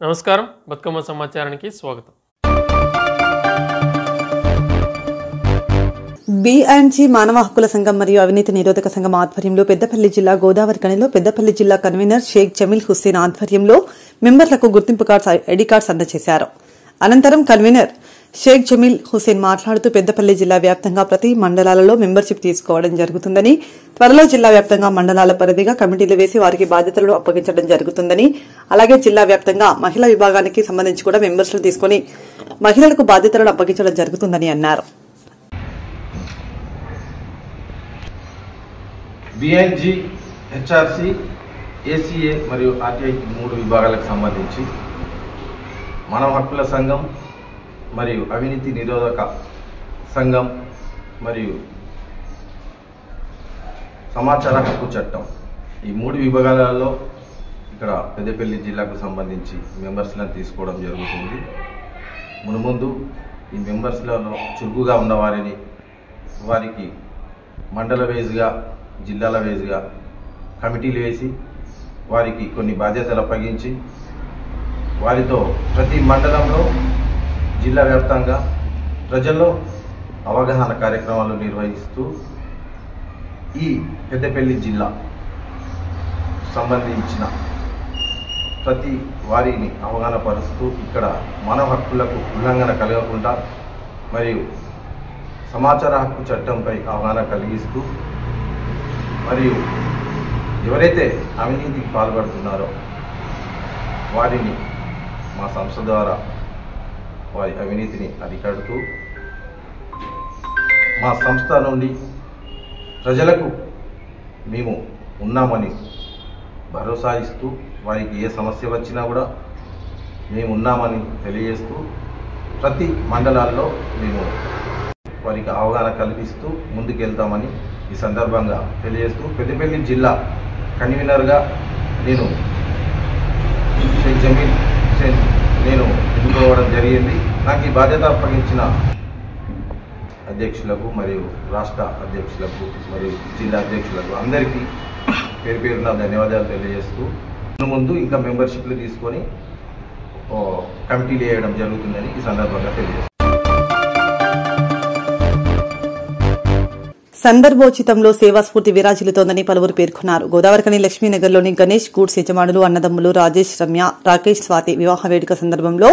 నమస్కారం, బతుకమ్మ సమాచారానికి స్వాగతం. బి&సి మానవ హక్కుల సంఘం మరియు అవినీతి నిరోధక సంఘం ఆధ్వర్యంలో పెద్దపల్లి జిల్లా గోదావరి కనిలో పెద్దపల్లి జిల్లా కన్వీనర్ షేక్ జమీల్ హుస్సేన్ ఆధ్వర్యంలో మెంబర్లకు గుర్తింపు ఐడి కార్డ్స్ అందజేశారు. అనంతరం కన్వీనర్ షేక్ జమీల్ హుస్సేన్ మాట్లాడుతూ పెద్దపల్లి జిల్లా వ్యాప్తంగా ప్రతి మండలాలలో మెంబర్షిప్ తీసుకోవడం జరుగుతుందని, త్వరలో జిల్లా వ్యాప్తంగా మండలాల పరిధిగా కమిటీలు వేసి వారికి బాధ్యతలను అప్పగించడం జరుగుతుందని, అలాగే జిల్లా వ్యాప్తంగా మహిళా విభాగానికి సంబంధించి కూడా మెంబర్స్లు తీసుకుని మహిళలకు బాధ్యతలను అప్పగించడం జరుగుతుందని అన్నారు. బి&జి, హెచ్ఆర్సి, ఏసీఏ మరియు ఆర్టీఐ 3 విభాగాలకు సంబంధించి మానవ హక్కుల సంఘం మరియు అవినీతి నిరోధక సంఘం మరియు సమాచార హక్కు చట్టం ఈ 3 విభాగాలలో ఇక్కడ పెద్దపల్లి జిల్లాకు సంబంధించి మెంబర్స్లను తీసుకోవడం జరుగుతుంది. మునుముందు ఈ మెంబర్స్లలో చురుకుగా ఉన్న వారికి మండల వేజ్గా, జిల్లాల వేజ్గా కమిటీలు వేసి వారికి కొన్ని బాధ్యతలు అప్పగించి వారితో ప్రతి మండలంలో జిల్లా వ్యాప్తంగా ప్రజల్లో అవగాహన కార్యక్రమాలు నిర్వహిస్తూ ఈ పెద్దపల్లి జిల్లా సంబంధించిన ప్రతి వారిని అవగాహన పరుస్తూ ఇక్కడ మానవ హక్కులకు ఉల్లంఘన కలగకుండా మరియు సమాచార హక్కు చట్టంపై అవగాహన కలిగిస్తూ మరియు ఎవరైతే అవినీతికి పాల్పడుతున్నారో వారిని మా సంస్థ ద్వారా వారి అవినీతిని అరికడుతూ మా సంస్థ నుండి ప్రజలకు మేము ఉన్నామని భరోసా ఇస్తూ వారికి ఏ సమస్య వచ్చినా కూడా మేము ఉన్నామని తెలియజేస్తూ ప్రతి మండలాల్లో మేము వారికి అవగాహన కల్పిస్తూ ముందుకెళ్తామని ఈ సందర్భంగా తెలియజేస్తూ పెద్దపల్లి జిల్లా కన్వీనర్గా నేను షేక్ జమీల్ హుస్సేన్ ఎన్నుకోవడం జరిగింది. నాకు ఈ బాధ్యత అప్పగించిన అధ్యక్షులకు మరియు రాష్ట్ర అధ్యక్షులకు మరియు జిల్లా అధ్యక్షులకు అందరికీ పేరు పేరున ధన్యవాదాలు తెలియజేస్తూ ముందు ఇంకా మెంబర్షిప్లు తీసుకొని కమిటీలు వేయడం జరుగుతుందని ఈ సందర్భంగా తెలియజేస్తాను. సందర్భోచితంలో సేవాస్ఫూర్తి విరాజిల్లుతోందని పలువురు పేర్కొన్నారు. గోదావరికని లక్ష్మీనగర్లోని గణేష్ గూడ్స్ యజమానులు అన్నదమ్ములు రాజేష్, రమ్య, రాకేష్, స్వాతి వివాహ వేడుక సందర్భంలో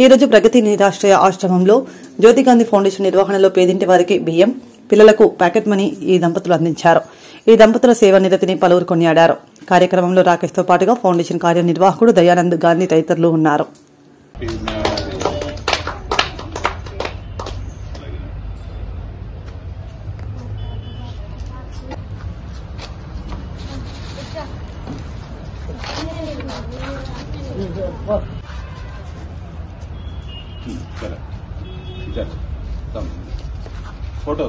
ఈ రోజు ప్రగతి నిరాశ్రయ ఆశ్రమంలో జ్యోతిగాంధీ ఫౌండేషన్ నిర్వహణలో పేదింటి వారికి బియ్యం, పిల్లలకు ప్యాకెట్ మనీ ఈ దంపతులు అందించారు. ఈ దంపతుల సేవ నిరతిని పలువురు కొనియాడారు. కార్యక్రమంలో రాకేష్ తో పాటుగా ఫౌండేషన్ కార్యనిర్వాహకుడు దయానంద్ గాంధీ తదితరులు ఉన్నారు. ఫోటో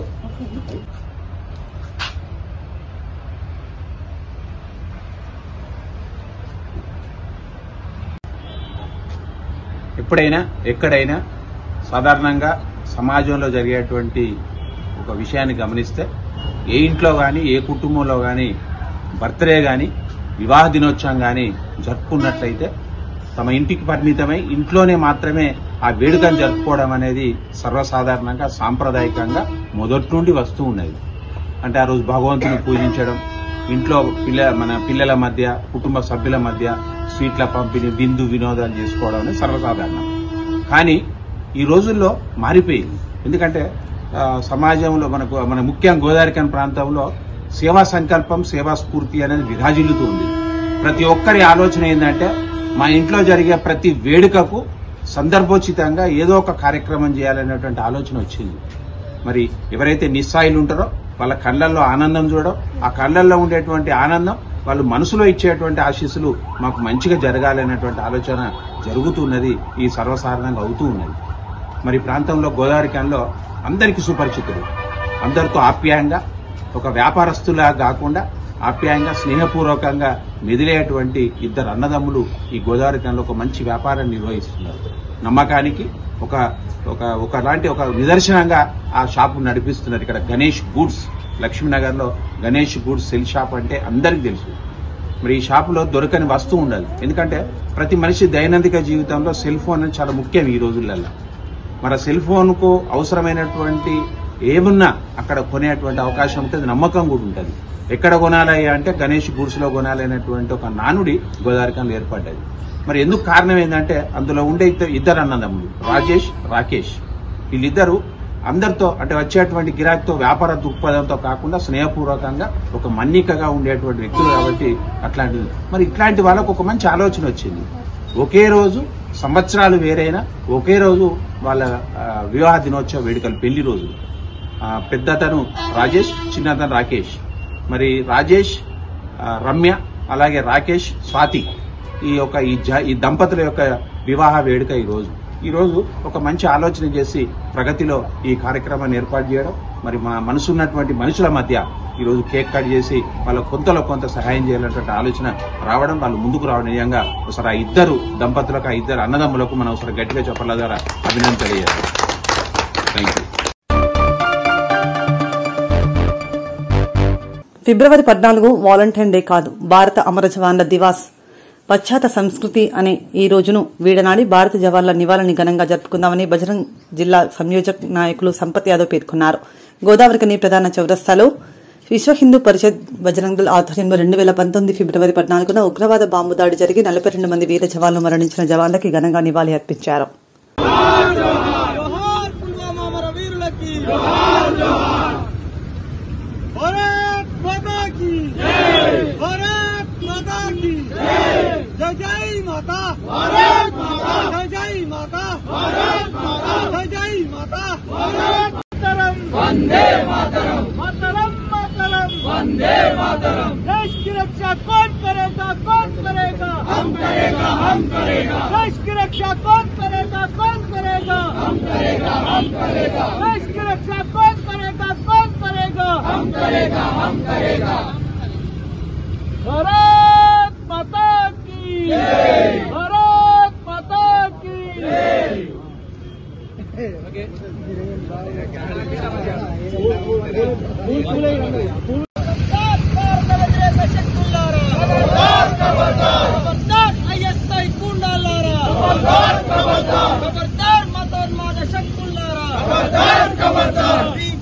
ఎప్పుడైనా ఎక్కడైనా సాధారణంగా సమాజంలో జరిగేటువంటి ఒక విషయాన్ని గమనిస్తే ఏ ఇంట్లో కానీ ఏ కుటుంబంలో కానీ బర్త్డే కానీ వివాహ దినోత్సవం కానీ జరుపుకున్నట్లయితే తమ ఇంటికి పరిమితమై ఇంట్లోనే మాత్రమే ఆ వేడుకను జరుపుకోవడం అనేది సర్వసాధారణంగా సాంప్రదాయకంగా మొదటి నుండి వస్తూ ఉన్నది. అంటే ఆ రోజు భగవంతుని పూజించడం, ఇంట్లో మన పిల్లల మధ్య, కుటుంబ సభ్యుల మధ్య స్వీట్ల పంపిణీ, విందు వినోదాలు చేసుకోవడం అనేది సర్వసాధారణం. కానీ ఈ రోజుల్లో మారిపోయింది. ఎందుకంటే సమాజంలో మన ముఖ్యంగా గోదావరికని ప్రాంతంలో సేవా సంకల్పం, సేవా స్ఫూర్తి అనేది విరాజిల్లుతూ ఉంది. ప్రతి ఒక్కరి ఆలోచన ఏంటంటే మా ఇంట్లో జరిగే ప్రతి వేడుకకు సందర్భోచితంగా ఏదో ఒక కార్యక్రమం చేయాలనేటువంటి ఆలోచన వచ్చింది. మరి ఎవరైతే నిస్సాయిలు ఉంటారో వాళ్ళ కళ్ళల్లో ఆనందం చూడడం, ఆ కళ్ళల్లో ఉండేటువంటి ఆనందం వాళ్ళు మనసులో ఇచ్చేటువంటి ఆశీస్సులు మాకు మంచిగా జరగాలనేటువంటి ఆలోచన జరుగుతున్నది. ఈ సర్వసాధారణంగా అవుతూ ఉన్నది. మరి ప్రాంతంలో గోదావరికన్లో అందరికీ సుపరిచితులు, అందరితో ఆప్యాయంగా ఒక వ్యాపారస్తులా కాకుండా ఆప్యాయంగా స్నేహపూర్వకంగా మెదిలేటువంటి ఇద్దరు అన్నదమ్ములు ఈ గోదావరికన్లో ఒక మంచి వ్యాపారాన్ని నిర్వహిస్తున్నారు. నమ్మకానికి ఒకలాంటి ఒక నిదర్శనంగా ఆ షాపు నడిపిస్తున్నారు. ఇక్కడ గణేష్ గూడ్స్, లక్ష్మీనగర్లో గణేష్ గూడ్స్ సెల్ షాప్ అంటే అందరికీ తెలుసు. మరి ఈ షాపులో దొరకని వస్తువు ఉండాలి. ఎందుకంటే ప్రతి మనిషి దైనందిక జీవితంలో సెల్ ఫోన్ అనేది చాలా ముఖ్యం ఈ రోజులలో. మరి సెల్ ఫోన్ కు అవసరమైనటువంటి ఏమున్నా అక్కడ కొనేటువంటి అవకాశం ఉంటుంది, నమ్మకం కూడా ఉంటుంది. ఎక్కడ కొనాలి అంటే గణేష్ గుడిసెలో కొనాలి అనేటువంటి ఒక నానుడి గోదావరికంలో ఏర్పడ్డది. మరి ఎందుకు కారణం ఏంటంటే అందులో ఉండే ఇద్దరు అన్నదమ్ములు రాజేష్, రాకేష్. వీళ్ళిద్దరూ అందరితో అంటే వచ్చేటువంటి గిరాకీతో వ్యాపార దృక్పథంతో కాకుండా స్నేహపూర్వకంగా ఒక మన్నికగా ఉండేటువంటి వ్యక్తులు కాబట్టి అట్లాంటిది. మరి ఇట్లాంటి వాళ్ళకు ఒక మంచి ఆలోచన వచ్చింది. ఒకే రోజు సంవత్సరాలు వేరైనా ఒకే రోజు వాళ్ళ వివాహ దినోత్సవ వేడుకలు, పెళ్లి రోజులు. పెద్దతను రాజేష్, చిన్నతను రాకేష్. మరి రాజేష్ రమ్య, అలాగే రాకేష్ స్వాతి, ఈ దంపతుల యొక్క వివాహ వేడుక ఈ రోజు ఒక మంచి ఆలోచన చేసి ప్రగతిలో ఈ కార్యక్రమాన్ని ఏర్పాటు చేయడం, మరి మా మనసున్నటువంటి మనుషుల మధ్య ఈ రోజు కేక్ కట్ చేసి వాళ్ళ కొంతలో కొంత సహాయం చేయాలన్నటువంటి ఆలోచన రావడం, వాళ్ళు ముందుకు రావడం నిజంగా ఒకసారి ఆ ఇద్దరు దంపతులకు, ఆ ఇద్దరు అన్నదమ్ములకు మనం ఒకసారి గట్టిగా చెప్పల ద్వారా అభినందన తెలియజేయాలి. Thank you. February 14 Valentine day కాదు, భారత అమర జవాన్ల దివాస్, పశ్చాత్త సంస్కృతి అనే ఈ రోజును వీడనాడి భారత జవాన్ల నివాళిని ఘనంగా జరుపుకుందామని బజరంగ్ జిల్లా సంయోజక నాయకులు సంపత్ యాదవ్ పేర్కొన్నారు. గోదావరికని ప్రధాన చౌరస్తాలో విశ్వ హిందూ పరిషత్ బజరంగ్ దళ్ ఆధ్వర్యంలో 2019 ఫిబ్రవరి 14న ఉగ్రవాద బాంబు దాడి జరిగి 42 మంది వీర జవాన్లు మరణించిన జవాన్లకి ఘనంగా నివాళి అర్పించారు. वंदे मातरम, मातरम मातरम, वंदे मातरम। देश की रक्षा कौन करेगा, कौन करेगा? हम करेगा, हम करेगा। देश की रक्षा कौन करेगा, कौन करेगा? हम करेगा, हम करेगा। देश की रक्षा कौन करेगा, कौन करेगा? हम करेगा, हम करेगा। भारत माता की जय, भारत माता की जय।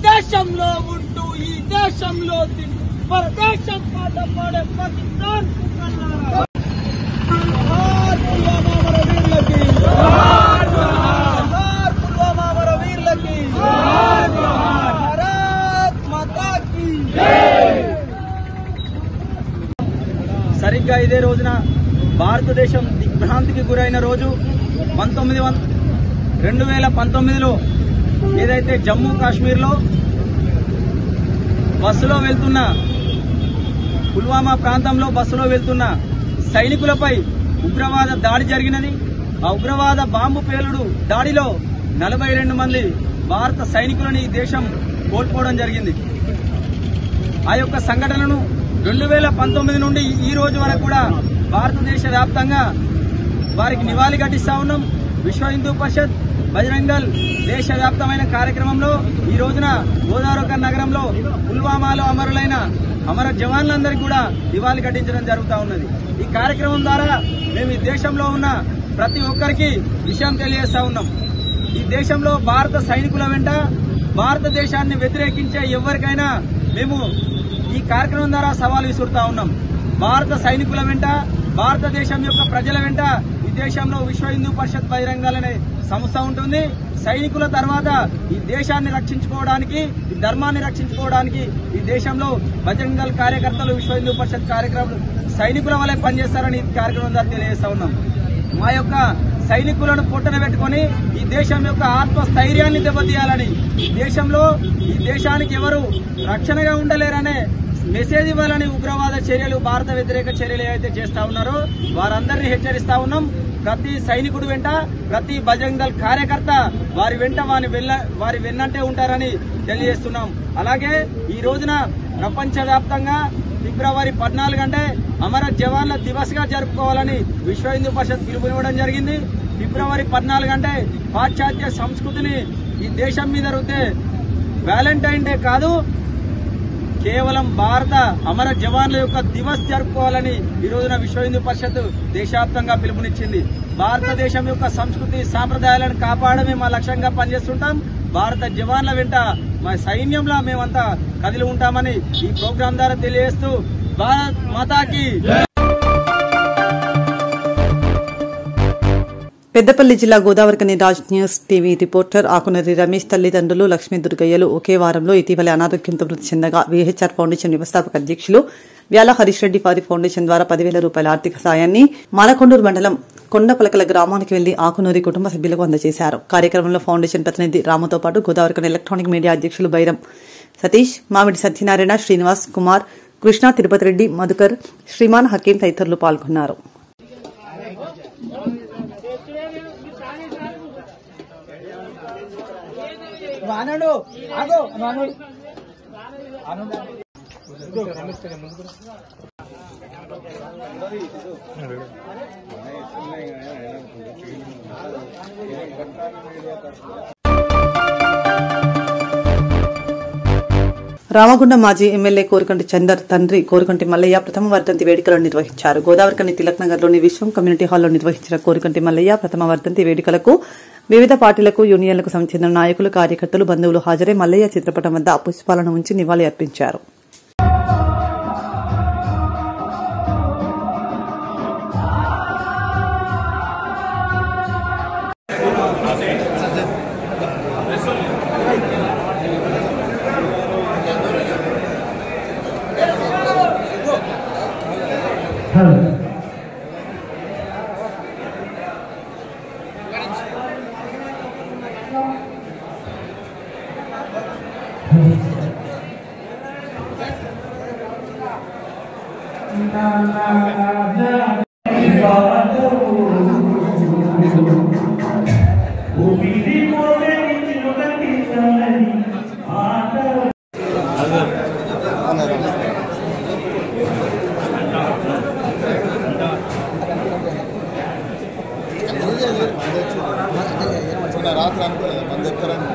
దేశంలో ఉంటూ ఈ దేశంలో పరదేశం పాట పాడే పాకిస్తాన్ సరిగ్గా ఇదే రోజున భారతదేశం దిగ్భ్రాంతికి గురైన రోజు 2019లో ఏదైతే జమ్మూ కాశ్మీర్లో బస్సులో వెళ్తున్న పుల్వామా ప్రాంతంలో బస్సులో వెళ్తున్న సైనికులపై ఉగ్రవాద దాడి జరిగినది. ఆ ఉగ్రవాద బాంబు పేలుడు దాడిలో 42 మంది భారత సైనికులని ఈ దేశం కోల్పోవడం జరిగింది. ఆ యొక్క సంఘటనను 2019 నుండి ఈ రోజు వరకు కూడా భారతదేశ వ్యాప్తంగా వారికి నివాళి ఘటిస్తా ఉన్నాం. విశ్వ హిందూ పరిషత్ బజరంగ్ దళ్ దేశవ్యాప్తమైన కార్యక్రమంలో ఈ రోజున గోదావరికని నగరంలో పుల్వామాలో అమరులైన అమర జవాన్లందరికీ కూడా నివాళి ఘటించడం జరుగుతూ ఉన్నది. ఈ కార్యక్రమం ద్వారా మేము ఈ దేశంలో ఉన్న ప్రతి ఒక్కరికి విషయం తెలియజేస్తా ఉన్నాం. ఈ దేశంలో భారత సైనికుల వెంట భారతదేశాన్ని వ్యతిరేకించే ఎవరికైనా మేము ఈ కార్యక్రమం ద్వారా సవాల్ విసురుతా ఉన్నాం. భారత సైనికుల వెంట, భారతదేశం యొక్క ప్రజల వెంట ఈ దేశంలో విశ్వ హిందూ పరిషత్ బజరంగ్ దళ్ అనే సంస్థ ఉంటుంది. సైనికుల తర్వాత ఈ దేశాన్ని రక్షించుకోవడానికి, ఈ ధర్మాన్ని రక్షించుకోవడానికి ఈ దేశంలో బజరంగ్ దళ్ కార్యకర్తలు, విశ్వ హిందూ పరిషత్ కార్యక్రమాలు సైనికుల వల్లే పనిచేస్తారని ఈ కార్యక్రమం ద్వారా తెలియజేస్తా ఉన్నాం. మా యొక్క సైనికులను పొట్టన పెట్టుకుని ఈ దేశం యొక్క ఆత్మస్థైర్యాన్ని దెబ్బతీయాలని, ఈ దేశంలో ఈ దేశానికి ఎవరు రక్షణగా ఉండలేరనే మెసేజ్ ఇవ్వాలని ఉగ్రవాద చర్యలు, భారత వ్యతిరేక చర్యలు ఏవైతే చేస్తా ఉన్నారో వారందరినీ హెచ్చరిస్తా ఉన్నాం. ప్రతి సైనికుడు వెంట, ప్రతి బజరంగ్ దళ్ కార్యకర్త వారి వెంట వారి వెన్నంటే ఉంటారని తెలియజేస్తున్నాం. అలాగే ఈ రోజున ప్రపంచవ్యాప్తంగా ఫిబ్రవరి 14 అంటే అమర జవాన్ల దివస్ గా జరుపుకోవాలని విశ్వ హిందూ పరిషత్ పిలుపునివ్వడం జరిగింది. ఫిబ్రవరి 14 అంటే పాశ్చాత్య సంస్కృతిని ఈ దేశం మీద రుద్దే వ్యాలంటైన్ డే కాదు, కేవలం భారత అమర జవాన్ల యొక్క దివస్ జరుపుకోవాలని ఈ రోజున విశ్వ హిందూ పరిషత్ దేశవ్యాప్తంగా పిలుపునిచ్చింది. భారతదేశం యొక్క సంస్కృతి సాంప్రదాయాలను కాపాడమే మా లక్ష్యంగా పనిచేస్తుంటాం. భారత జవాన్ల వెంట మా సైన్యంలో మేమంతా కదిలి ఉంటామని ఈ ప్రోగ్రాం ద్వారా తెలియజేస్తూ భారత్ మాతాకి. పెద్దపల్లి జిల్లా Godavarikhani Raj news TV reporter Akunari Ramesh తల్లిదండ్రులు లక్ష్మీ దుర్గయ్యలు ఒకే వారంలో ఇటీవల అనారోగ్యంతో మృతి చెందగా వీహెచ్ఆర్ ఫౌండేషన్ వ్యవస్థాపక అధ్యక్షులు వ్యాల హరీష్ రెడ్డి వారి ఫౌండేషన్ ద్వారా 10,000 రూపాయల ఆర్థిక సాయాన్ని మానకొండూరు మండలం కొండపలకల గ్రామానికి వెళ్లి ఆకునూరి కుటుంబ సభ్యులకు అందజేశారు. కార్యక్రమంలో ఫౌండేషన్ ప్రతినిధి రాముతో పాటు గోదావరికని ఎలక్ట్రానిక్ మీడియా అధ్యక్షులు బైరం సతీష్, మామిడి సత్యనారాయణ, శ్రీనివాస్ కుమార్, కృష్ణ, తిరుపతి రెడ్డి, మధుకర్, శ్రీమాన్ హకీం తదితరులు పాల్గొన్నారు. రామగుండం మాజీ ఎమ్మెల్యే కోరుకంటి చందర్ తండ్రి కోరుకంటి మల్లయ్య ప్రథమ వర్ధంతి వేడుకలను నిర్వహించారు. గోదావరికని తిలక్ నగర్లోని విశ్వం కమ్యూనిటీ హాల్లో నిర్వహించిన కోరుకంటి మల్లయ్య ప్రథమ వర్ధంతి వేడుకలకు వివిధ పార్టీలకు, యూనియన్లకు చెందిన నాయకులు, కార్యకర్తలు, బంధువులు హాజరై మల్లయ్య చిత్రపటం వద్ద పుష్పాలను ఉంచి నివాళి అర్పించారు. రాత్రి అనుకోలేదు మన చెప్తారని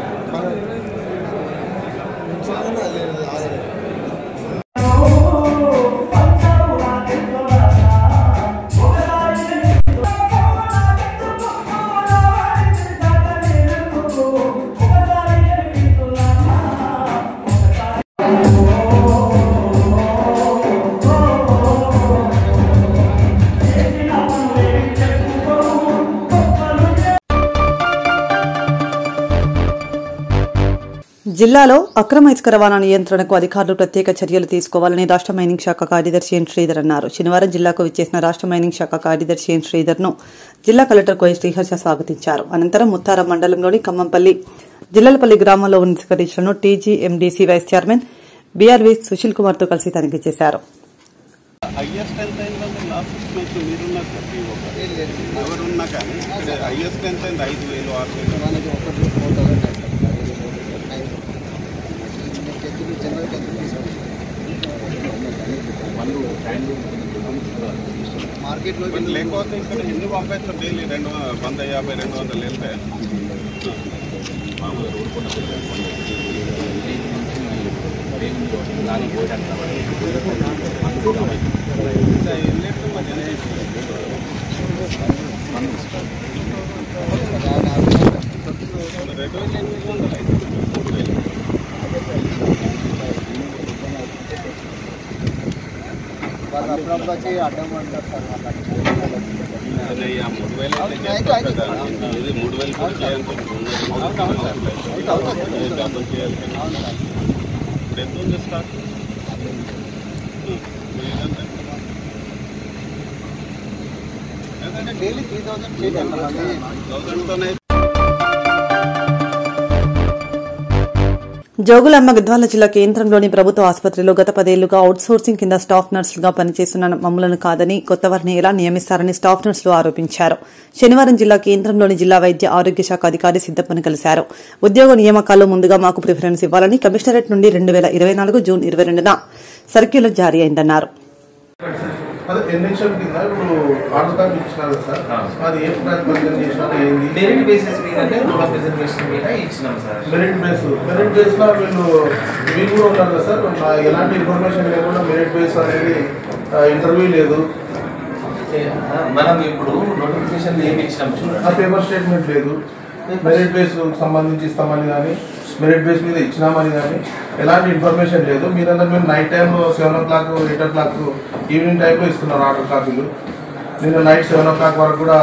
జిల్లాలో అక్రమ ఇసుక రవాణా నియంత్రణకు అధికారులు ప్రత్యేక చర్యలు తీసుకోవాలని రాష్ట్ర మైనింగ్ శాఖ కార్యదర్శి ఎన్ శ్రీధర్ అన్నారు. శనివారం జిల్లాకు విచ్చేసిన రాష్ట్ర మైనింగ్ శాఖ కార్యదర్శి ఎన్ శ్రీధర్ ను జిల్లా కలెక్టర్ కోయ శ్రీహర్ష స్వాగతించారు. అనంతరం ముత్తారం మండలంలోని ఖమ్మంపల్లి, జిల్లలపల్లి గ్రామాల్లో ఉన్న ఇసుక రీచ్లను TGMDC vice chairman బీఆర్వీ Sushil Kumar తో కలిసి తనిఖీ చేశారు. మార్కెట్లో లేకపోతే ఇక్కడ ఎన్ని పంపిస్తారు డైలీ 150, 200 వెళ్తాయి. అప్పుడప్పుడు వచ్చి అడ్డం అంటారు సార్. 3,000 ఇది 3,000 చేయాలి. డబ్బులు చేయాలి. ఇప్పుడు ఎంత ఉంది స్టాక్? డైలీ 3,000 చేయాలి. జోగులాంబ గద్వాల జిల్లా కేంద్రంలోని ప్రభుత్వ ఆసుపత్రిలో గత 10 ఏళ్లుగా అవుట్సోర్సింగ్ కింద స్టాఫ్ నర్సులుగా పనిచేస్తున్న మమ్మలను కాదని కొత్త వారిని ఎలా నియమిస్తారని స్టాఫ్ నర్సులు ఆరోపించారు. శనివారం జిల్లా కేంద్రంలోని జిల్లా వైద్య ఆరోగ్య శాఖ అధికారి సిద్దప్పను కలిశారు. ఉద్యోగ నియామకాల్లో ముందుగా మాకు ప్రిఫరెన్స్ ఇవ్వాలని కమిషనరేట్ నుండి 2024 జూన్ 22న సర్క్యులర్ జారీ అయిందన్నారు. అదే ఎన్నిషన్ కింద ఇప్పుడు ఆర్డర్ కార్డు ఇచ్చినారు సార్, అది ఏ ప్రాతిపదికన చేసినారు ఏంది? మెరిట్ బేసిస్ మీద రూల్ ఆఫ్ రిజర్వేషన్ మీద ఇచ్చినాం సార్. మెరిట్ బేస్లో వీళ్ళు కూడా ఉన్నారు కదా సార్, ఎలాంటి ఇన్ఫర్మేషన్ లేకుండా మెరిట్ బేస్ అనేది ఇంటర్వ్యూ లేదు, మనం ఇప్పుడు నోటిఫికేషన్ ఏమి ఇచ్చినాం చూడండి, ఆ పేపర్ స్టేట్మెంట్ లేదు, మెరిట్ బేస్ సంబంధించి ఇస్తామని కానీ మెరిట్ బేస్ మీద ఇచ్చినామని కానీ ఎలాంటి ఇన్ఫర్మేషన్ లేదు. మీరందరూ మేము నైట్ టైంలో 7 o'clock 8 o'clock ఈవినింగ్ టైంలో ఇస్తున్నారు ఆర్డర్ కాపీలు. నిన్న నైట్ 7 o'clock వరకు కూడా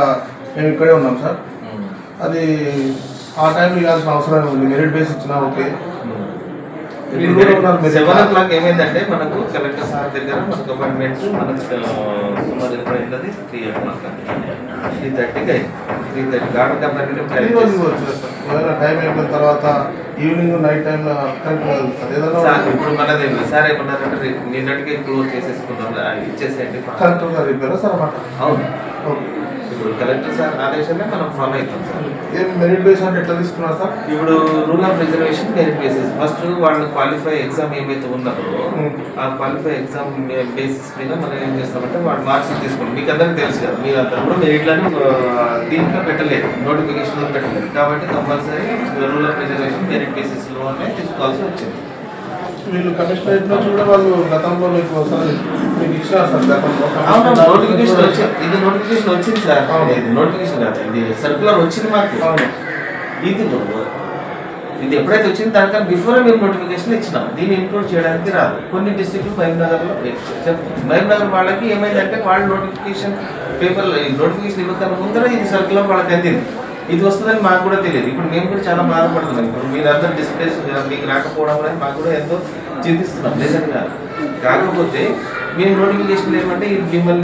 మేము ఇక్కడే ఉన్నాం సార్. అది ఆ టైంలో ఇవ్వాల్సిన అవసరం ఉంది. మెరిట్ బేస్ ఇచ్చినా ఓకే. 7 o'clock ఏమైందంటే మనకు కలెక్టర్ సార్ దగ్గర మనకు అపాయింట్మెంట్స్ మనకు సుమారు ఎప్పుడైంది 3 o'clock 3:30కి 3:30 టైం అయిపోయిన తర్వాత ఈవినింగ్ నైట్ టైంలో ఇప్పుడు మనది సార్ ఏమన్నారంటే నిన్నటికి క్లోజ్ చేసేసుకున్నాం ఇచ్చేసేయండి కలెక్టర్ గారు చెప్పారా సార్ అన్నమాట? అవును, ఇప్పుడు కలెక్టర్ సార్ ఆదేశాన్ని మనం ఫాలో అవుతాం సార్. ఏం మెరిట్ బేస్ అంటే ఎట్లా తీసుకున్నారు సార్? ఇప్పుడు rule of reservation merit basis first వాళ్ళు క్వాలిఫై ఎగ్జామ్ ఏమైతే ఉన్నారో ఆ క్వాలిఫై ఎగ్జామ్ బేసిస్ మీద మనం ఏం చేస్తామంటే వాళ్ళు మార్క్స్ తీసుకుంటాం. మీకు అందరికీ తెలుసు కదా, మీరు అందరూ కూడా మెరిట్లను దీంట్లో పెట్టలేదు, నోటిఫికేషన్లో పెట్టలేదు. కాబట్టి compulsory rule of reservation merit బేసిస్లోనే తీసుకోవాల్సి వచ్చింది. వీళ్ళు కమిషనరేట్ నుంచి కూడా వాళ్ళు గతంలో మీకు ఇచ్చినారు సార్ గతంలో నోటిఫికేషన్ వచ్చింది. ఇది నోటిఫికేషన్ వచ్చింది సార్, ఇది నోటిఫికేషన్ కాదు, ఇది సర్క్యులర్ వచ్చింది మాకు. ఇది ఎప్పుడైతే వచ్చింది దానికన్నా బిఫోర్ మేము నోటిఫికేషన్ ఇచ్చినాం. దీన్ని ఇంక్లూడ్ చేయడానికి రాదు. కొన్ని డిస్ట్రిక్ట్లు మహబూబ్నగర్లో మహబూబ్నగర్ వాళ్ళకి ఏమైందంటే వాళ్ళు నోటిఫికేషన్ పేపర్లో నోటిఫికేషన్ ఇవ్వకన్నా ముందర ఇది సర్క్యులర్ వాళ్ళకి అందింది. ఇది వస్తుందని మాకు కూడా తెలియదు. ఇప్పుడు మేము కూడా చాలా బాధపడుతున్నాం. ఇప్పుడు మీరందరూ డిస్ప్లేస్ మీకు రాకపోవడం అనేది మాకు కూడా ఎంతో చింతిస్తున్నాం నిజంగా. కాకపోతే మేము నోటిఫికేషన్ ఏమంటే మిమ్మల్ని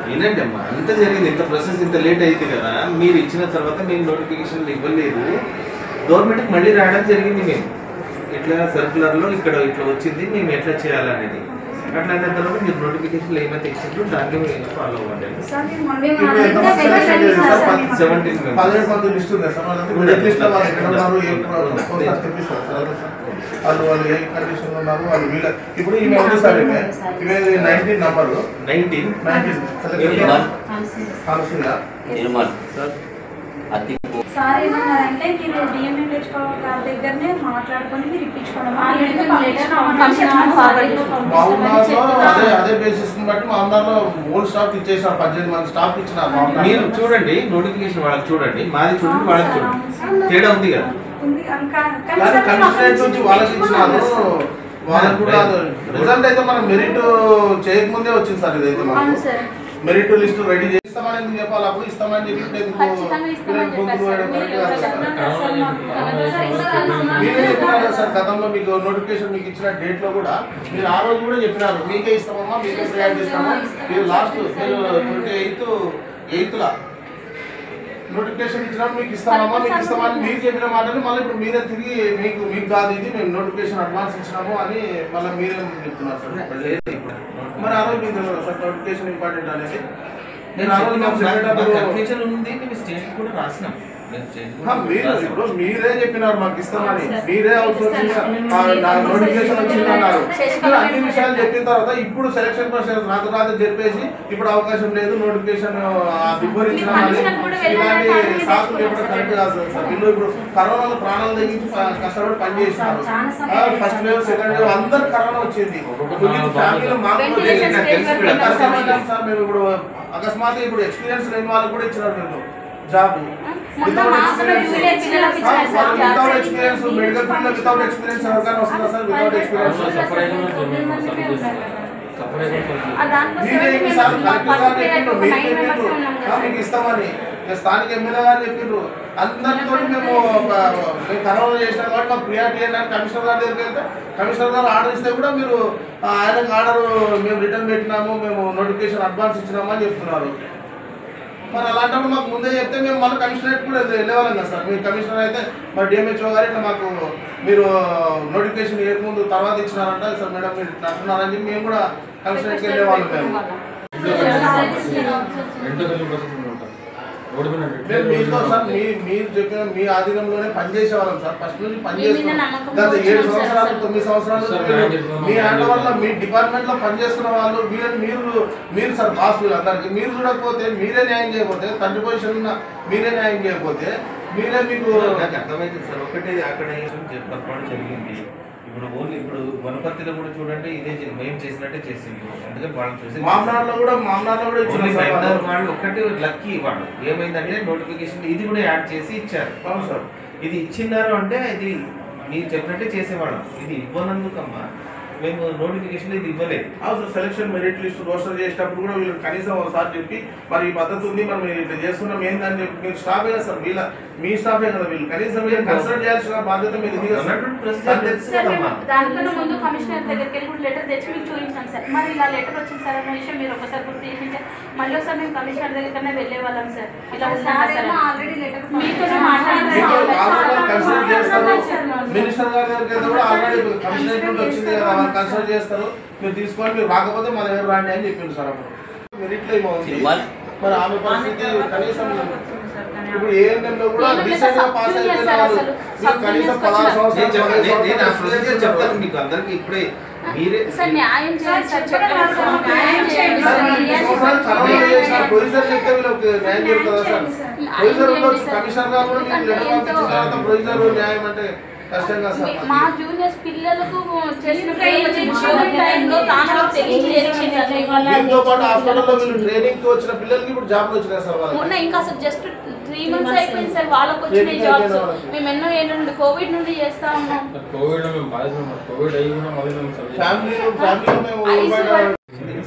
వినండి అమ్మా, ఇంత జరిగింది, ఇంత ప్రాసెస్ ఇంత లేట్ అయింది కదా, మీరు ఇచ్చిన తర్వాత మేము నోటిఫికేషన్లు ఇవ్వలేదు, గవర్నమెంట్కి మళ్ళీ రావడం జరిగింది. మేము ఇట్లా సర్కులర్లో ఇక్కడ ఇట్లా వచ్చింది, మేము ఎట్లా చేయాలనేది. అట్లాంటి తర్వాత మీరు నోటిఫికేషన్లు ఏమైతే ఇచ్చిండ్రో దాన్ని ఫాలో అవ్వండి. 17 మంది లిస్ట్ ఉంది సార్. వాళ్ళు ఏ కండిషన్లో ఉన్నారు వాళ్ళు వీళ్ళ ఇప్పుడు ఈమె ఉంది సార్, ఈమె 19 నంబరు 19 సార్ ఏమన్నారంటే మీరు డిఎంహెచ్ఓ గారి దగ్గరనే మాట్లాడుకొని మీరు ఇప్పించుకోవడం అదే బేసిస్ బట్టి మా అందరిలో ఓల్డ్ స్టాఫ్ ఇచ్చేసారు. 18 మంది స్టాఫ్ ఇచ్చినారు. మీరు చూడండి నోటిఫికేషన్ వాళ్ళకి చూడండి, మాది చూడండి వాళ్ళకి చూడండి, తేడా ఉంది కదా. కమిషనరేట్ నుంచి వాళ్ళకి ఇచ్చినారు, వాళ్ళకి కూడా రిజల్ట్ అయితే మనం మెరిట్ చేయకముందే వచ్చింది సార్. ఇదైతే మనకు మెరిట్ లిస్ట్ రెడీ చేస్తామని ఎందుకు చెప్పాలి, అప్పుడు ఇస్తామని చెప్పి మీరే చెప్పినారు సార్ గతంలో. మీకు నోటిఫికేషన్ మీకు ఇచ్చిన డేట్ లో కూడా మీరు ఆ రోజు కూడా చెప్పినారు మీకే ఇస్తామమ్మా, మీకే ప్రయాణం చేస్తామా. మీరు లాస్ట్ మీరు 28th నోటిఫికేషన్ ఇచ్చినప్పుడు మీకు ఇస్తామమ్మా, మీకు ఇస్తామని మీరు చెప్పిన మాటని మళ్ళీ ఇప్పుడు మీరే తిరిగి మీకు కాదు ఇది మేము నోటిఫికేషన్ అడ్వాన్స్ ఇచ్చినాము అని మళ్ళీ మీరే చెప్తున్నారు సార్. మరి ఆ రోజు మీకు తెలియదు సార్ నోటిఫికేషన్ ఇంపార్టెంట్ అనేది. నేను ఆ రోజు స్టేట్ కూడా రాసినాం. మీరు ఇప్పుడు మీరే చెప్పినారు మాకు ఇస్తామని, మీరే అవుట్సోర్సింగ్ నోటిఫికేషన్ వచ్చిందన్నారు. అన్ని విషయాలు చెప్పిన తర్వాత ఇప్పుడు సెలక్షన్ ప్రాసెస్ రాత్రి చెప్పేసి ఇప్పుడు అవకాశం లేదు నోటిఫికేషన్ బిఫోర్ ఇచ్చినామని ఇలాంటి సాకులు చెప్పడం కరెక్ట్ కాదు సార్. వీళ్ళు ఇప్పుడు కరోనాలో ప్రాణాలు తగ్గించి కష్టపడి పనిచేస్తున్నారు. ఫస్ట్ వేవ్ సెకండ్ వేవ్ అందరు కరోనా వచ్చింది. ఫ్యామిలీలో మాకు సార్ మేము ఇప్పుడు అకస్మాత్తుగా ఇప్పుడు ఎక్స్పీరియన్స్ లేని వాళ్ళకి కూడా ఇచ్చినారు మీరు job. Without experience medical field లో వితౌట్ ఎక్స్పీరియన్స్ ఎవరికైనా వస్తుందా సార్? వితౌట్ ఎక్స్పీరియన్స్ మీకు ఇస్తామని స్థానిక ఎమ్మెల్యే గారు చెప్పిండ్రు. అందరితో మేము కరోనా చేసినాం కాబట్టి మాకు ప్రియారిటీ అని కమిషనర్ గారి దగ్గరికి వెళ్తే కమిషనర్ గారు ఆర్డర్ ఇస్తే కూడా మీరు ఆయనకు ఆర్డర్ మేము రిటర్న్ పెట్టినాము, మేము నోటిఫికేషన్ అడ్వాన్స్ ఇచ్చినాము అని చెప్తున్నారు. మరి అలాంటప్పుడు మాకు ముందే చెప్తే మేము మళ్ళీ కమిషనరేట్ కూడా వెళ్ళేవాళ్ళం కదా సార్. మీరు కమిషనర్ అయితే మరి డిఎంహెచ్ఓ గారు ఇట్లా మాకు మీరు నోటిఫికేషన్ ఇవ్వకముందు తర్వాత ఇచ్చినారంట సార్ మేడం మీరు ఇట్లా అంటున్నారని చెప్పి మేము కూడా కమిషనరేట్కి వెళ్ళేవాళ్ళం. మేము మేము మీతో సార్ మీరు చెప్పిన మీ ఆధీనంలోనే పనిచేసే వాళ్ళం సార్. ఫస్ట్ నుంచి పనిచేస్తున్నాం. గత 7 సంవత్సరాలు 9 సంవత్సరాలు మీ హ్యాండ్ వల్ల మీ డిపార్ట్మెంట్ లో పనిచేస్తున్న వాళ్ళు మీరు సార్ బాస్ వీళ్ళందరికీ మీరు చూడకపోతే, మీరే న్యాయం చేయకపోతే, తండ్రి పొజిషన్ ఉన్న మీరే న్యాయం చేయకపోతే మీరే మీకు అర్థమైంది సార్. ఒకటే అక్కడ పొరపాటు జరిగింది. ఇప్పుడు వనపర్తిలో కూడా చూడండి, ఇదే మేము చేసినట్టే చేసింది. అందుకని వాళ్ళు చూసి మామనాడులో కూడా వాళ్ళు ఒకటి లక్కీ. వాళ్ళు ఏమైందంటే నోటిఫికేషన్ ఇది కూడా యాడ్ చేసి ఇచ్చారు. అవును సార్. ఇది ఇచ్చినారు అంటే ఇది మీరు చెప్పినట్టే చేసేవాళ్ళం. ఇది ఇవ్వనందుకమ్మా మేము నోటిఫికేషన్ ఇది ఇవ్వలేదు. అవును sir. Selection merit list roster చేసేటప్పుడు కూడా వీళ్ళు కనీసం ఒకసారి చెప్పి మరి ఈ పద్ధతి ఉంది, మనం ఇట్లా చేస్తున్నాం ఏందని చెప్పి మీరు స్టాఫే కదా సార్, మీ స్టాఫే కదా, వీళ్ళు కనీసం కన్సల్ట్ చేయాల్సిన బాధ్యత మీరు ఇది కదా. దానికన్నా ముందు కమిషనర్ దగ్గరికి వెళ్ళి లెటర్ తెచ్చి మీకు చూపించాం సార్. మరి ఇలా లెటర్ వచ్చింది సార్ అన్న విషయం మీరు ఒకసారి గుర్తు చేసింటే మళ్ళీ ఒకసారి మేము కమిషనర్ దగ్గరనే వెళ్ళే వాళ్ళం సార్. ఇలా ఆల్రెడీ లెటర్ మీతో మినిస్టర్ గారి దగ్గర కూడా ఆల్రెడీ కమిషనర్ నుండి వచ్చింది కదా, వాళ్ళు కన్సల్ట్ చేస్తారు, మీరు తీసుకొని మీరు రాకపోతే మా దగ్గర రాండి అని చెప్పిండు సార్. అప్పుడు మెరిట్లో ఏమవుతుంది మరి ఆమె పరిస్థితి కనీసం ఇప్పుడు ఏఎన్ఎంలో కూడా రీసెంట్ గా పాస్ అయిపోయిన వాళ్ళు కనీసం 16 సంవత్సరాలు చెప్తాను మీకు అందరికి. ఇప్పుడే మీరే న్యాయం ప్రొవిజన్ చెప్తే వీళ్ళకి న్యాయం జరుగుతుందా సార్? ప్రొవిజన్ ఉండొచ్చు, కమిషనర్ గారు కూడా మీకు లెటర్ పంపించిన తర్వాత ప్రొవిజన్ న్యాయం అంటే కష్టంగా సార్. మా జూనియర్స్ పిల్లలకు దీంతో పాటు హాస్పిటల్లో వీళ్ళు ట్రైనింగ్ కి వచ్చిన పిల్లలకి ఇప్పుడు జాబ్లు వచ్చినాయి సార్. మొన్న ఇంకా అసలు జస్ట్ 3 months అయిపోయింది సార్ వాళ్ళకు వచ్చిన జాబ్స్. మేము ఎన్నో ఏళ్ళ నుండి కోవిడ్ నుండి చేస్తా ఉన్నాం.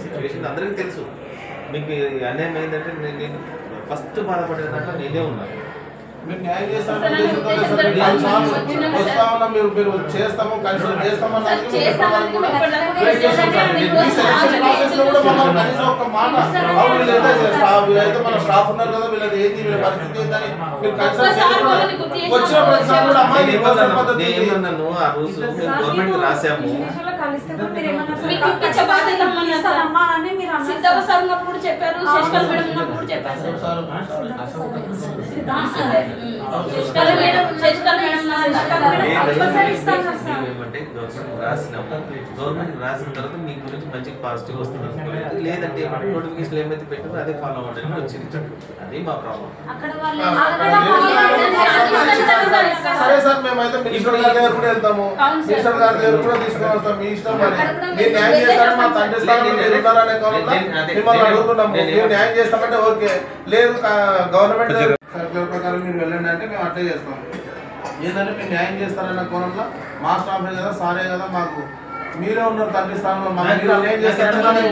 సిచ్యువేషన్ అందరికీ తెలుసు. మీకు అన్యాయం ఏంటంటే నేను ఫస్ట్ బాధపడే దాంట్లో నేనే ఉన్నాను. మీరు న్యాయం చేస్తామని మీరు చేస్తాము కన్సల్ట్ చేస్తామని వీళ్ళైతే మన స్టాఫ్ ఉన్నారు కదా, వీళ్ళది ఏంటి వీళ్ళ పరిస్థితి ఏంటని మీరు కన్సల్ట్ వచ్చిన ప్రతిసారి కూడా ఏమన్నాను ఆ రోజు మేము గవర్నమెంట్ రాసాము. చెప్పారు ఏమంటే గవర్నమెంట్ రాసిన తర్వాత మీ గురించి మంచి పాజిటివ్ వస్తుంది అనుకోలేదు. లేదంటే నోటిఫికేషన్ ఏమైతే పెట్టారో అదే ఫాలో అవ్వడానికి వచ్చింది. అది మా ప్రాబ్లం. సరే సార్, మేమైతే మినిస్టర్ గారి దగ్గర కూడా వెళ్తాము, మినిస్టర్ గారి దగ్గర కూడా తీసుకొని వస్తాం. మీ ఇష్టం. మరి మీరు న్యాయం చేస్తారని మా తండ్రి స్థానంలో మీరు ఉన్నారనే కారణంగా మిమ్మల్ని అడుగుతున్నాము. మీరు న్యాయం చేస్తామంటే ఓకే, లేదు గవర్నమెంట్ సర్క్యులర్ ప్రకారం మీరు వెళ్ళండి అంటే మేము అట్లే చేస్తాం. ఏంటంటే మీరు న్యాయం చేస్తారన్న కోణంలో మా స్టాఫే కదా, సారే కదా, మాకు మీరే ఉన్నారు తండ్రి స్థానంలో, న్యాయం చేస్తారంటే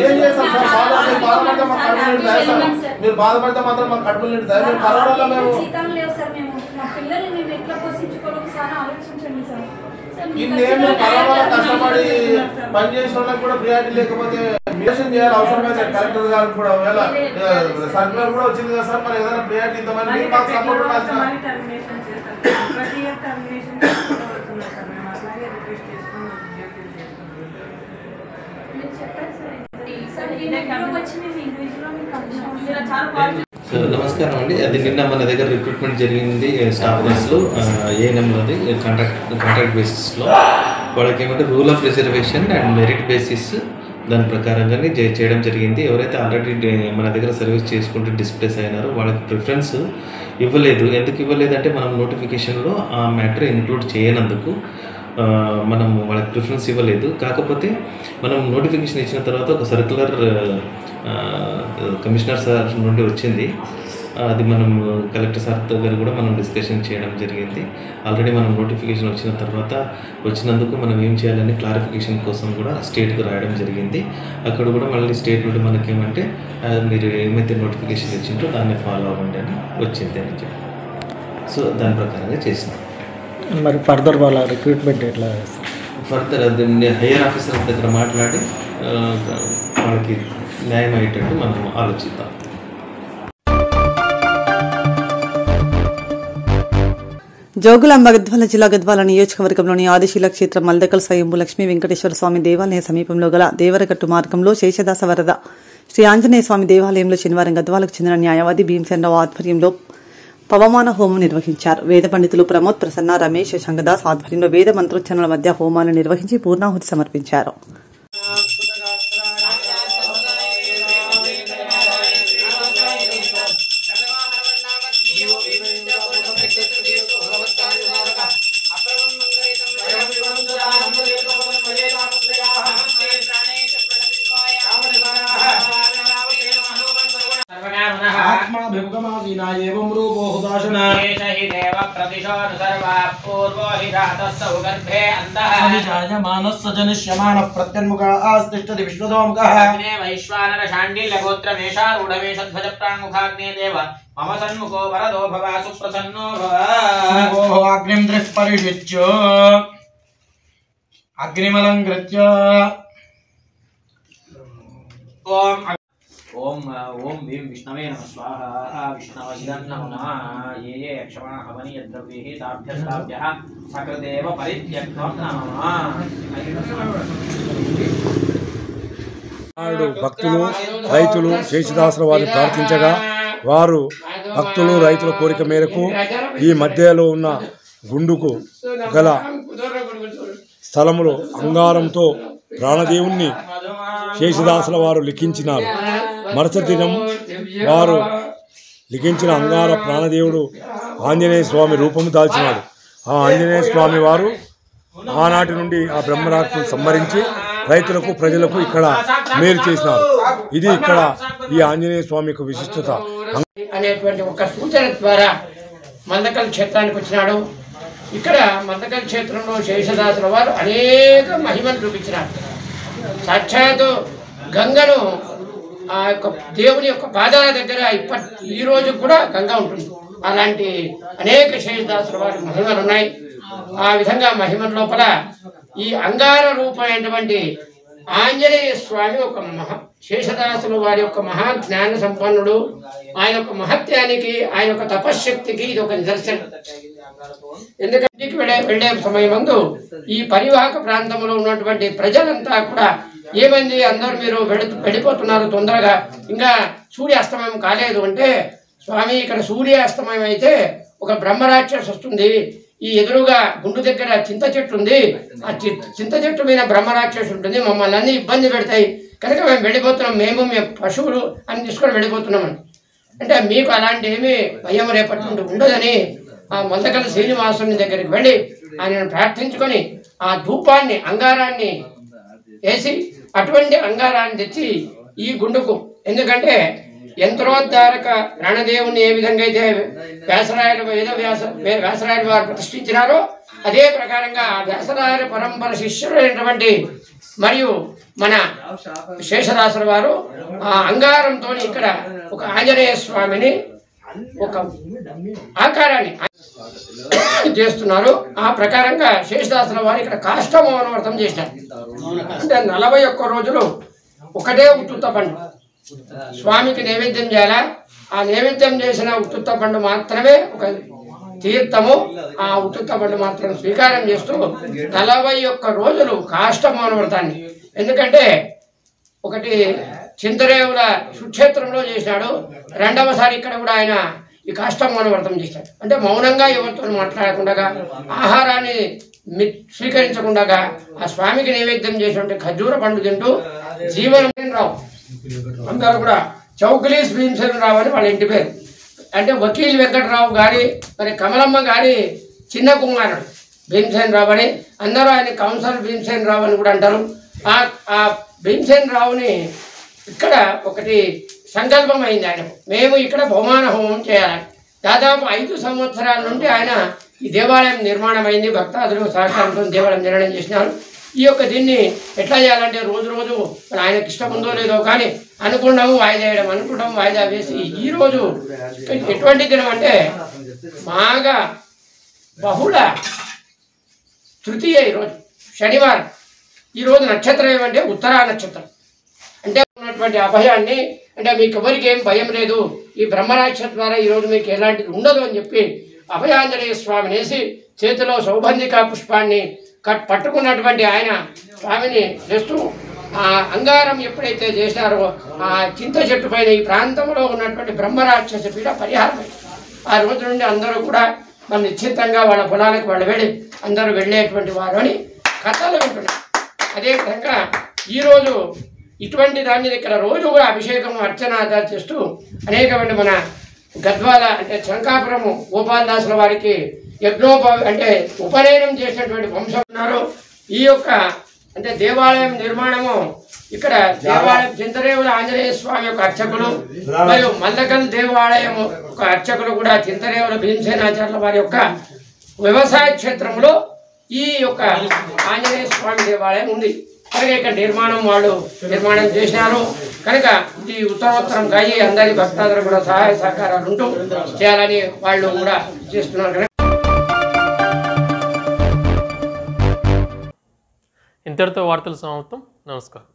ఏం చేస్తాం సార్? బాధపడితే మాకు కడుపు నిండుతాయి సార్. మీరు బాధపడితే మాత్రం మాకు కడుపు నిండుతాయి. మేము కరోనాలో మేము ఇన్నేళ్ళు కరోనాలో కష్టపడి పనిచేసిన వాళ్ళకి కూడా ప్రియారిటీ లేకపోతే మిషన్ చేయాలి అవసరమైతే కలెక్టర్ గారికి కూడా ఒకవేళ సర్క్యులర్ కూడా వచ్చింది కదా సార్, మరి ఏదైనా ప్రియారిటీ ఇద్దామని మీరు మాకు సపోర్ట్ ఉండాల్సిన నమస్కారం అండి. అది నిన్న మన దగ్గర రిక్రూట్మెంట్ జరిగింది స్టాఫ్ నర్సులు ఏఎన్ఎంలోది కాంట్రాక్ట్ బేసిస్లో. వాళ్ళకి ఏమంటే rule of reservation and merit basis దాని ప్రకారంగానే చేయడం జరిగింది. ఎవరైతే ఆల్రెడీ మన దగ్గర సర్వీస్ చేసుకుంటూ డిస్ప్లేస్ అయినారో వాళ్ళకి ప్రిఫరెన్స్ ఇవ్వలేదు. ఎందుకు ఇవ్వలేదు అంటే మనం నోటిఫికేషన్లో ఆ మ్యాటర్ ఇంక్లూడ్ చేయనందుకు మనం వాళ్ళకి ప్రిఫరెన్స్ ఇవ్వలేదు. కాకపోతే మనం నోటిఫికేషన్ ఇచ్చిన తర్వాత ఒక సర్క్యులర్ కమిషనర్ సార్ నుండి వచ్చింది. అది మనం కలెక్టర్ సార్ దగ్గర కూడా మనం డిస్కషన్ చేయడం జరిగింది. ఆల్రెడీ మనం నోటిఫికేషన్ వచ్చిన తర్వాత వచ్చినందుకు మనం ఏం చేయాలని క్లారిఫికేషన్ కోసం కూడా స్టేట్కి రాయడం జరిగింది. అక్కడ కూడా మళ్ళీ స్టేట్ నుండి మనకేమంటే మీరు ఏమైతే నోటిఫికేషన్ ఇచ్చిందో దాన్ని ఫాలో అవ్వండి అని వచ్చింది అని చెప్పి, సో దాని ప్రకారంగా చేసినాం. మరి ఫర్దర్ వాళ్ళ రిక్రూట్మెంట్ ఎట్లా? ఫర్దర్ అది హయ్యర్ ఆఫీసర్స్ దగ్గర మాట్లాడి వాళ్ళకి న్యాయం అయ్యేటట్టు మనం ఆలోచిద్దాం. జోగులాంబ గద్వాల జిల్లా గద్వాల నియోజకవర్గంలోని ఆదిశీల క్షేత్రం మల్దకల్ స్వయంభూ లక్ష్మీ వెంకటేశ్వర స్వామి దేవాలయ సమీపంలో గల దేవరగట్టు మార్గంలో శేషదాస వరద శ్రీ ఆంజనేయ స్వామి దేవాలయంలో శనివారం గద్వాలకు చెందిన న్యాయవాది భీమసేనరావు ఆధ్వర్యంలో పవమాన హోమం నిర్వహించారు. వేద పండితులు ప్రమోద్ ప్రసన్న, రమేష్, శంగదాస్ ఆధ్వర్యంలో వేద మంత్రోచ్చరణల మధ్య హోమాలను నిర్వహించి పూర్ణాహుతి సమర్పించారు. मम सन्मुखो वरदो भव सुप्रसन्नो भव अग्निं दृक्परिविच्य अग्निमलङ्कृत्य ओम ओम ओम भीम विष्णवे नमः स्वाहा विष्णवैदं नमः ये ये क्षमा हवनि यद्रव्यैः ताभ्यस्ताभ्यः सकृदेव परित्यक्तं नमः భక్తులు రైతులు శేషదాసుల వారిని ప్రార్థించగా వారు భక్తులు రైతుల కోరిక మేరకు ఈ మధ్యలో ఉన్న గుండుకు గల స్థలములో అంగారంతో ప్రాణదేవుణ్ణి శేషదాసుల వారు లిఖించినారు. మరుసటి దినం వారు లిఖించిన అంగార ప్రాణదేవుడు ఆంజనేయ స్వామి రూపము దాల్చినాడు. ఆ ఆంజనేయ స్వామి వారు ఆనాటి నుండి ఆ బ్రహ్మరాక్షను సంహరించి రైతులకు ప్రజలకు ఇక్కడ మేలు చేసినారు. ఇది ఇక్కడ ఈ ఆంజనేయ స్వామి యొక్క విశిష్టత అనేటువంటి ఒక సూచన ద్వారా మందకల్ క్షేత్రానికి వచ్చినాడు. ఇక్కడ మందకల్ క్షేత్రంలో శేషదాసుల వారు అనేక మహిమలు చూపించినారు. సాక్షాత్తు గంగను ఆ యొక్క దేవుని యొక్క పాదాల దగ్గర ఈ రోజు కూడా గంగ ఉంటుంది. అలాంటి అనేక శేషదాసుల వారి మహిమలు ఉన్నాయి. ఆ విధంగా మహిమల లోపల ఈ అంగార రూపమైనటువంటి ఆంజనేయ స్వామి ఒక శేషదాసుల వారి యొక్క మహా జ్ఞాన సంపన్నుడు. ఆయన యొక్క మహత్యానికి, ఆయన యొక్క తపశ్శక్తికి ఇది ఒక నిదర్శనం. ఎందుకంటే వెళ్లే సమయమందు ఈ పరివాహక ప్రాంతంలో ఉన్నటువంటి ప్రజలంతా కూడా ఏమైంది, అందరూ మీరు వెళ్ళిపోతున్నారు తొందరగా, ఇంకా సూర్యాస్తమయం కాలేదు అంటే, స్వామి ఇక్కడ సూర్యాస్తమయం అయితే ఒక బ్రహ్మరాక్షసు వస్తుంది, ఈ ఎదురుగా గుండు దగ్గర చింత చెట్టు ఉంది, ఆ చింత చెట్టు మీద బ్రహ్మరాక్షసు ఉంటుంది, మమ్మల్ని అన్ని ఇబ్బంది పెడతాయి కనుక మేము వెళ్ళిపోతున్నాం, మేము పశువులు అని తీసుకొని వెళ్ళిపోతున్నామని అంటే, మీకు అలాంటి ఏమీ భయం రేపటి నుండి ఉండదని ఆ మందకల శ్రీనివాసుని దగ్గరికి వెళ్ళి ఆయనను ప్రార్థించుకొని ఆ ధూపాన్ని అంగారాన్ని వేసి అటువంటి అంగారాన్ని తెచ్చి ఈ గుండుకు, ఎందుకంటే యంత్రోద్ధారక ప్రాణదేవుని ఏ విధంగా అయితే వ్యాసరాయల వారు ప్రతిష్ఠించినారో అదే ప్రకారంగా వ్యాసరాయల పరంపర శిష్యులైనటువంటి మరియు మన శేషదాసుల వారు ఆ అంగారంతో ఇక్కడ ఒక ఆంజనేయ స్వామిని ఒక ఆకారాన్ని చేస్తున్నారు. ఆ ప్రకారంగా శేషదాసుల వారు ఇక్కడ కాష్టమోహన వ్రతం చేసినారు. అంటే 41 రోజులు ఒకటే ఉత్తుత్త పండు స్వామికి నైవేద్యం చేయాలా. ఆ నైవేద్యం చేసిన ఉత్తుత్త పండు మాత్రమే ఒక తీర్థము, ఆ ఉత్తుత్త పండు మాత్రం స్వీకారం చేస్తూ 41 రోజులు కాష్టమోహన వ్రతాన్ని, ఎందుకంటే ఒకటి చింతరేవుల సుక్షేత్రంలో చేసినాడు, రెండవసారి ఇక్కడ కూడా ఆయన ఈ కాష్టమోహన వ్రతం చేశాడు. అంటే మౌనంగా ఎవరితో మాట్లాడకుండా, ఆహారాన్ని స్వీకరించకుండా ఆ స్వామికి నైవేద్యం చేసినట్టు ఖర్జూర పండు తింటూ జీవనం రావు అందరూ కూడా చౌకలీస్ భీమసేనరావు అని వాళ్ళ ఇంటి పేరు. అంటే వకీల్ వెంకటరావు గారి మరి కమలమ్మ గారి చిన్న కుమారుడు భీమసేనరావు అని అందరూ ఆయన కౌన్సిలర్ భీమసేనరావు అని కూడా అంటారు. ఆ భీమసేనరావుని ఇక్కడ ఒకటి సంకల్పం అయింది ఆయన, మేము ఇక్కడ బహుమాన హోమం చేయాలి. దాదాపు 5 సంవత్సరాల నుండి ఆయన ఈ దేవాలయం నిర్మాణం అయింది, భక్తాదులు సహకారంతో దేవాలయం నిర్మాణం చేసినారు. ఈ యొక్క దీన్ని ఎట్లా చేయాలంటే రోజు రోజు ఆయనకి ఇష్టం ఉందో లేదో కానీ అనుకున్నాము వాయిదా వేయడం, అనుకుంటాము వాయిదా వేసి ఈరోజు ఎటువంటి దినం అంటే మాఘ బహుళ తృతీయ, ఈరోజు శనివారం. ఈరోజు నక్షత్రం ఏమంటే ఉత్తరా నక్షత్రం. అంటే ఉన్నటువంటి అభయాన్ని, అంటే మీకు ఎవరికి ఏం భయం లేదు, ఈ బ్రహ్మరాక్ష ద్వారా ఈరోజు మీకు ఎలాంటిది ఉండదు అని చెప్పి అభయాంజనేయ స్వామిని వేసి చేతిలో సౌబంధిక పుష్పాన్ని పట్టుకున్నటువంటి ఆయన స్వామిని చేస్తూ ఆ అంగారం ఎప్పుడైతే చేశారో ఆ చింత చెట్టు పైన ఈ ప్రాంతంలో ఉన్నటువంటి బ్రహ్మరాక్షస పీడ పరిహారమైంది. ఆ రోజు నుండి అందరూ కూడా మన నిశ్చితంగా వాళ్ళ పొలాలకు వాళ్ళు వెళ్ళి అందరూ వెళ్ళేటువంటి వారు అని కథలు వింటున్నారు. అదేవిధంగా ఈరోజు ఇటువంటి దాన్ని ఇక్కడ రోజు కూడా అభిషేకం అర్చన చేస్తూ అనేకమంది మన గద్వాల అంటే శంకాపురము గోపాలదాసుల వారికి అంటే ఉపనయనం చేసినటువంటి వంశం ఉన్నారు. ఈ యొక్క అంటే దేవాలయం నిర్మాణము ఇక్కడ దేవాలయం చింతరేవుల ఆంజనేయ స్వామి యొక్క అర్చకులు మరియు మల్లకల్ దేవాలయం ఒక అర్చకులు కూడా చింతరేవుల భీమసేనాచార్యుల వారి యొక్క వ్యవసాయ క్షేత్రంలో ఈ యొక్క ఆంజనేయ స్వామి దేవాలయం ఉంది కనుక ఇక్కడ వాళ్ళు నిర్మాణం చేసినారు కనుక ఇది ఉత్తరోత్తరంగా అందరి భక్తాదులు కూడా సహాయ సహకారాలు ఉంటూ చేయాలని వాళ్ళు కూడా చేస్తున్నారు. ఇంతటితో వార్తలు సమాప్తం. నమస్కారం.